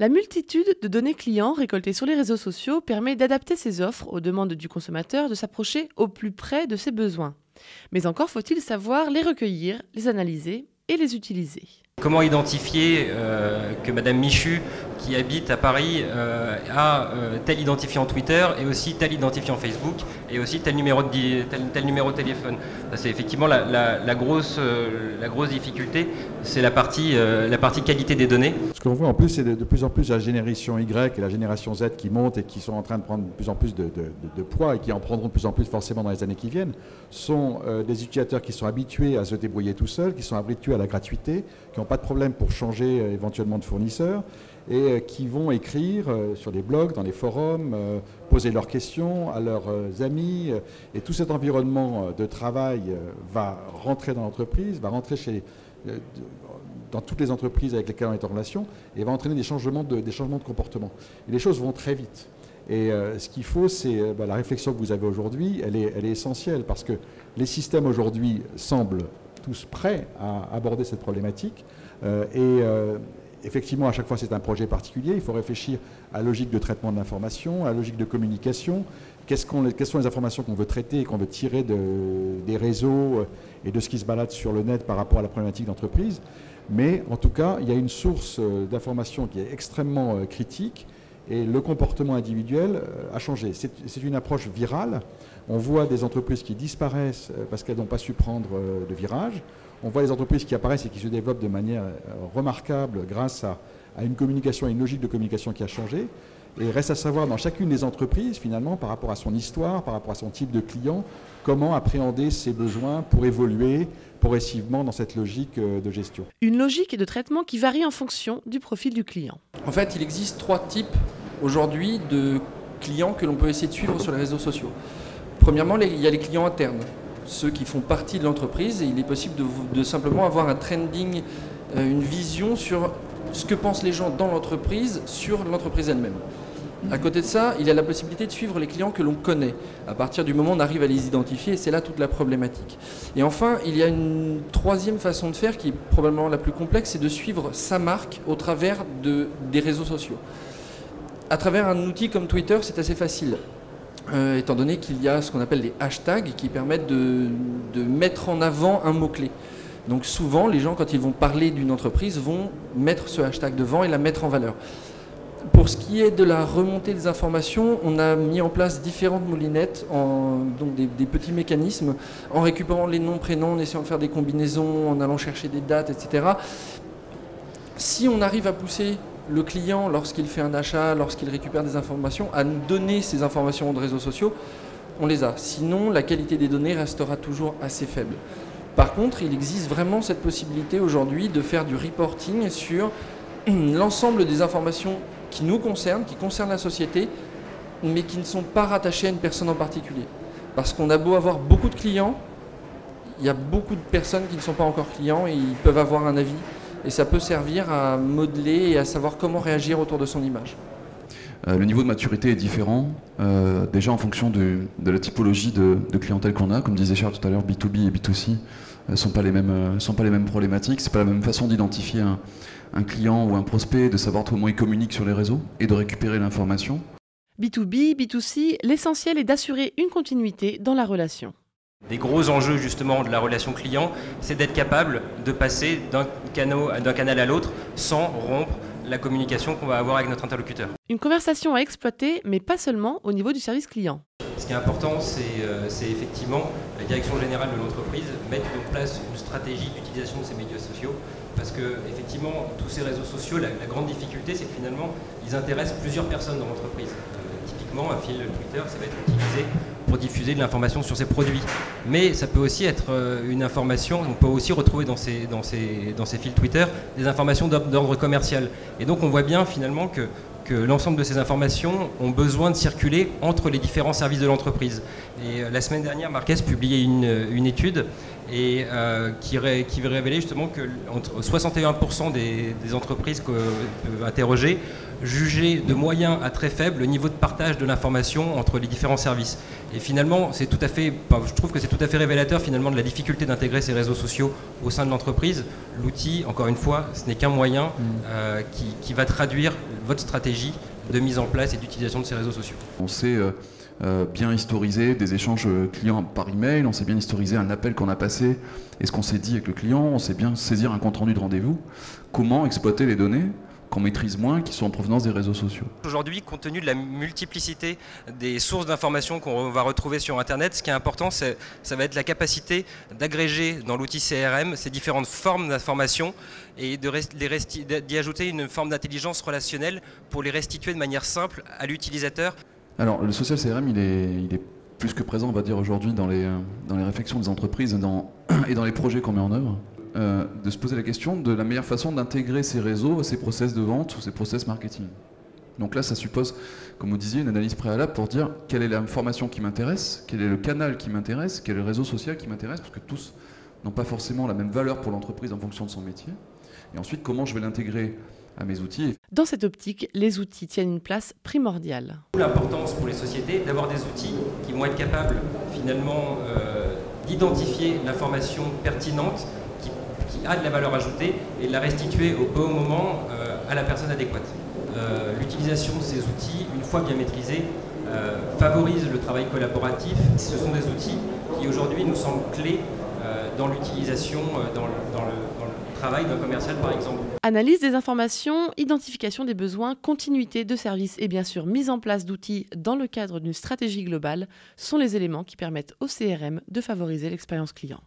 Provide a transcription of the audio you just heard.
La multitude de données clients récoltées sur les réseaux sociaux permet d'adapter ses offres aux demandes du consommateur, de s'approcher au plus près de ses besoins. Mais encore faut-il savoir les recueillir, les analyser et les utiliser. Comment identifier que Madame Michu, qui habite à Paris, a tel identifiant Twitter et aussi tel identifiant Facebook et aussi tel numéro de téléphone. C'est effectivement la grosse difficulté, c'est la partie qualité des données. Ce qu'on voit en plus, c'est de plus en plus la génération Y et la génération Z qui montent et qui sont en train de prendre de plus en plus de poids et qui en prendront de plus en plus forcément dans les années qui viennent, sont des utilisateurs qui sont habitués à se débrouiller tout seuls, qui sont habitués à la gratuité, qui n'ont pas de problème pour changer éventuellement de fournisseur et qui vont écrire sur des blogs, dans des forums, poser leurs questions à leurs amis. Et tout cet environnement de travail va rentrer dans l'entreprise, va rentrer dans toutes les entreprises avec lesquelles on est en relation et va entraîner des changements de comportement. Et les choses vont très vite. Et ce qu'il faut, c'est la réflexion que vous avez aujourd'hui, elle est essentielle parce que les systèmes aujourd'hui semblent tous prêts à aborder cette problématique. Effectivement, à chaque fois, c'est un projet particulier. Il faut réfléchir à la logique de traitement de l'information, à la logique de communication. Quelles sont les informations qu'on veut traiter et qu'on veut tirer des réseaux et de ce qui se balade sur le net par rapport à la problématique d'entreprise. Mais en tout cas, il y a une source d'information qui est extrêmement critique et le comportement individuel a changé. C'est une approche virale. On voit des entreprises qui disparaissent parce qu'elles n'ont pas su prendre de virage. On voit des entreprises qui apparaissent et qui se développent de manière remarquable grâce à une communication, à une logique de communication qui a changé. Et il reste à savoir dans chacune des entreprises, finalement, par rapport à son histoire, par rapport à son type de client, comment appréhender ses besoins pour évoluer progressivement dans cette logique de gestion. Une logique de traitement qui varie en fonction du profil du client. En fait, il existe 3 types aujourd'hui de clients que l'on peut essayer de suivre sur les réseaux sociaux. Premièrement, il y a les clients internes, ceux qui font partie de l'entreprise, et il est possible de simplement avoir un trending, une vision sur ce que pensent les gens dans l'entreprise sur l'entreprise elle-même. À côté de ça, il y a la possibilité de suivre les clients que l'on connaît. À partir du moment où on arrive à les identifier, c'est là toute la problématique. Et enfin, il y a une 3e façon de faire qui est probablement la plus complexe, c'est de suivre sa marque au travers des réseaux sociaux. À travers un outil comme Twitter, c'est assez facile. Étant donné qu'il y a ce qu'on appelle les hashtags qui permettent de mettre en avant un mot-clé. Donc souvent, les gens, quand ils vont parler d'une entreprise, vont mettre ce hashtag devant et la mettre en valeur. Pour ce qui est de la remontée des informations, on a mis en place différentes moulinettes, donc des petits mécanismes, en récupérant les noms, prénoms, en essayant de faire des combinaisons, en allant chercher des dates, etc. Si on arrive à pousser le client, lorsqu'il fait un achat, lorsqu'il récupère des informations, à nous donner ces informations de réseaux sociaux, on les a. Sinon, la qualité des données restera toujours assez faible. Par contre, il existe vraiment cette possibilité aujourd'hui de faire du reporting sur l'ensemble des informations qui nous concernent, qui concernent la société, mais qui ne sont pas rattachées à une personne en particulier. Parce qu'on a beau avoir beaucoup de clients, il y a beaucoup de personnes qui ne sont pas encore clients et ils peuvent avoir un avis. Et ça peut servir à modeler et à savoir comment réagir autour de son image. Le niveau de maturité est différent, déjà en fonction de la typologie de clientèle qu'on a. Comme disait Charles tout à l'heure, B2B et B2C ne sont pas les mêmes problématiques. C'est pas la même façon d'identifier un client ou un prospect, de savoir comment il communique sur les réseaux et de récupérer l'information. B2B, B2C, l'essentiel est d'assurer une continuité dans la relation. Des gros enjeux justement de la relation client, c'est d'être capable de passer d'un canal à l'autre sans rompre la communication qu'on va avoir avec notre interlocuteur. Une conversation à exploiter, mais pas seulement au niveau du service client. Ce qui est important, c'est effectivement la direction générale de l'entreprise mettre en place une stratégie d'utilisation de ces médias sociaux. Parce que effectivement, tous ces réseaux sociaux, la grande difficulté, c'est que finalement, ils intéressent plusieurs personnes dans l'entreprise. Typiquement, un fil Twitter, ça va être utilisé pour diffuser de l'information sur ses produits. Mais ça peut aussi être une information, on peut aussi retrouver dans ces fils Twitter des informations d'ordre commercial. Et donc on voit bien finalement que l'ensemble de ces informations ont besoin de circuler entre les différents services de l'entreprise. Et la semaine dernière, Marques publiait une étude et qui révélait justement que entre 61% des entreprises interrogées juger de moyen à très faible le niveau de partage de l'information entre les différents services. Et finalement, je trouve que c'est tout à fait révélateur finalement de la difficulté d'intégrer ces réseaux sociaux au sein de l'entreprise. L'outil, encore une fois, ce n'est qu'un moyen qui va traduire votre stratégie de mise en place et d'utilisation de ces réseaux sociaux. On sait bien historiser des échanges clients par email, on sait bien historiser un appel qu'on a passé et ce qu'on s'est dit avec le client, on sait bien saisir un compte-rendu de rendez-vous. Comment exploiter les données qu'on maîtrise moins, qui sont en provenance des réseaux sociaux. Aujourd'hui, compte tenu de la multiplicité des sources d'informations qu'on va retrouver sur Internet, ce qui est important, ça va être la capacité d'agréger dans l'outil CRM ces différentes formes d'informations et d'y ajouter une forme d'intelligence relationnelle pour les restituer de manière simple à l'utilisateur. Alors, le social CRM, il est plus que présent, on va dire, aujourd'hui dans les réflexions des entreprises et dans les projets qu'on met en œuvre. De se poser la question de la meilleure façon d'intégrer ces réseaux, ces process de vente ou ces process marketing. Donc là, ça suppose, comme vous disiez, une analyse préalable pour dire quelle est l'information qui m'intéresse, quel est le canal qui m'intéresse, quel est le réseau social qui m'intéresse, parce que tous n'ont pas forcément la même valeur pour l'entreprise en fonction de son métier. Et ensuite, comment je vais l'intégrer à mes outils. Dans cette optique, les outils tiennent une place primordiale. L'importance pour les sociétés d'avoir des outils qui vont être capables finalement d'identifier l'information pertinente qui a de la valeur ajoutée et de la restituer au bon moment à la personne adéquate. L'utilisation de ces outils, une fois bien maîtrisés, favorise le travail collaboratif. Ce sont des outils qui aujourd'hui nous semblent clés dans l'utilisation, dans le travail d'un commercial par exemple. Analyse des informations, identification des besoins, continuité de service et bien sûr mise en place d'outils dans le cadre d'une stratégie globale sont les éléments qui permettent au CRM de favoriser l'expérience client.